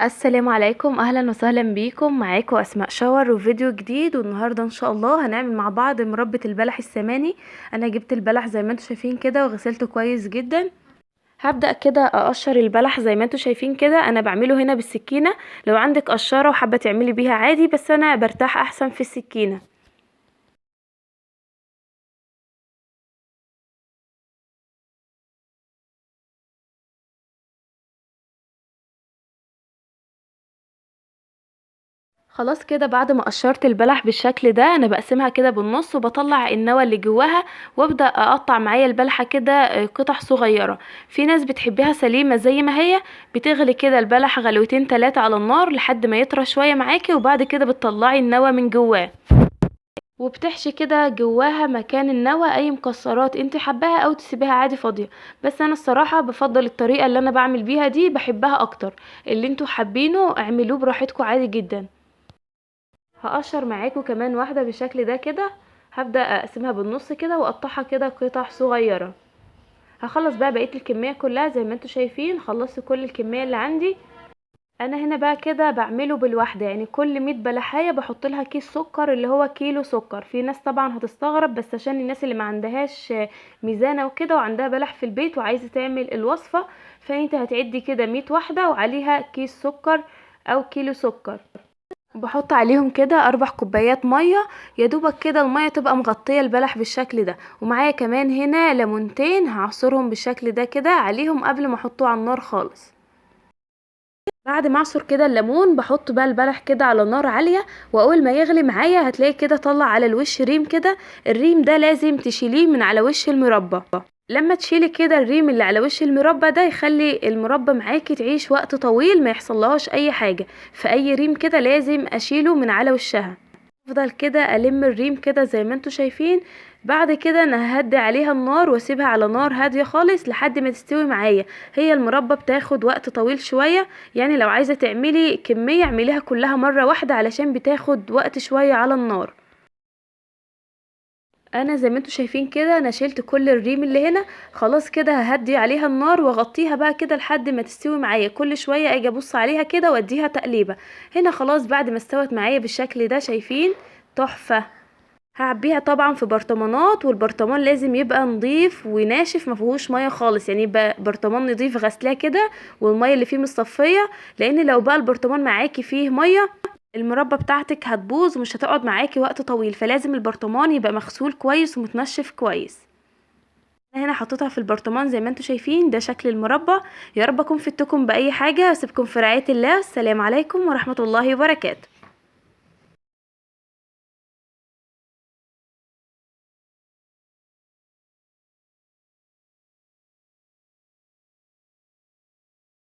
السلام عليكم، اهلا وسهلا بيكم. معاكم اسماء شاور وفيديو جديد. والنهارده ان شاء الله هنعمل مع بعض مربى البلح السماني. انا جبت البلح زي ما انتم شايفين كده وغسلته كويس جدا. هبدأ كده اقشر البلح زي ما انتم شايفين كده. انا بعمله هنا بالسكينة، لو عندك قشارة وحابة تعملي بيها عادي، بس انا برتاح احسن في السكينة. خلاص كده بعد ما قشرت البلح بالشكل ده انا بقسمها كده بالنص وبطلع النوى اللي جواها، وابدا اقطع معايا البلحه كده قطع صغيره. في ناس بتحبها سليمه زي ما هي، بتغلي كده البلح غلوتين 3 على النار لحد ما يطرى شويه معاكي، وبعد كده بتطلعي النوى من جواه وبتحشي كده جواها مكان النوى اي مكسرات انت حباها او تسيبيها عادي فاضيه. بس انا الصراحه بفضل الطريقه اللي انا بعمل بيها دي، بحبها اكتر. اللي انتوا حابينه اعملوه براحتكم عادي جدا. هقشر معاكم كمان واحدة بالشكل ده كده. هبدأ اقسمها بالنص كده واقطعها كده قطع صغيرة. هخلص بقى بقية الكمية كلها زي ما انتوا شايفين، خلصت كل الكمية اللي عندي. انا هنا بقى كده بعمله بالواحدة، يعني كل 100 بلحاية بحط لها كيس سكر اللي هو كيلو سكر. في ناس طبعا هتستغرب، بس عشان الناس اللي ما عندهاش ميزانة وكده وعندها بلح في البيت وعايزة تعمل الوصفة، فانت هتعدي كده 100 واحدة وعليها كيس سكر او كيلو سكر. بحط عليهم كده 4 كوبايات ميه، يا دوبك كده الميه تبقى مغطيه البلح بالشكل ده. ومعايا كمان هنا ليمونتين هعصرهم بالشكل ده كده عليهم قبل ما احطه على النار خالص. بعد ما اعصر كده الليمون بحط بقى البلح كده على نار عاليه، واول ما يغلي معايا هتلاقي كده طلع على الوش ريم كده. الريم ده لازم تشيليه من على وش المربى. لما تشيلي كده الريم اللي على وش المربى ده يخلي المربى معاكي تعيش وقت طويل ما يحصلهاش اي حاجه. فاي ريم كده لازم اشيله من على وشها. افضل كده الم الريم كده زي ما انتوا شايفين. بعد كده انا ههدي عليها النار واسيبها على نار هاديه خالص لحد ما تستوي معايا. هي المربى بتاخد وقت طويل شويه، يعني لو عايزه تعملي كميه اعمليها كلها مره واحده علشان بتاخد وقت شويه على النار. انا زي ما انتوا شايفين كده انا شلت كل الريم اللي هنا. خلاص كده ههدي عليها النار واغطيها بقى كده لحد ما تستوي معايا. كل شويه اجي ابص عليها كده واديها تقليبه. هنا خلاص بعد ما استوت معايا بالشكل ده شايفين، تحفه. هعبيها طبعا في برطمانات، والبرطمان لازم يبقى نظيف وناشف ما فيهوش ميه خالص، يعني يبقى برطمان نظيف غسلاه كده والميه اللي فيه مصفيه. لان لو بقى البرطمان معاكي فيه ميه المربى بتاعتك هتبوظ ومش هتقعد معاكي وقت طويل، فلازم البرطمان يبقى مغسول كويس ومتنشف كويس. أنا هنا حطيتها في البرطمان زي ما انتوا شايفين، ده شكل المربى. يا رب اكون فدتكم باي حاجه. اسيبكم في رعايه الله. السلام عليكم ورحمه الله وبركاته.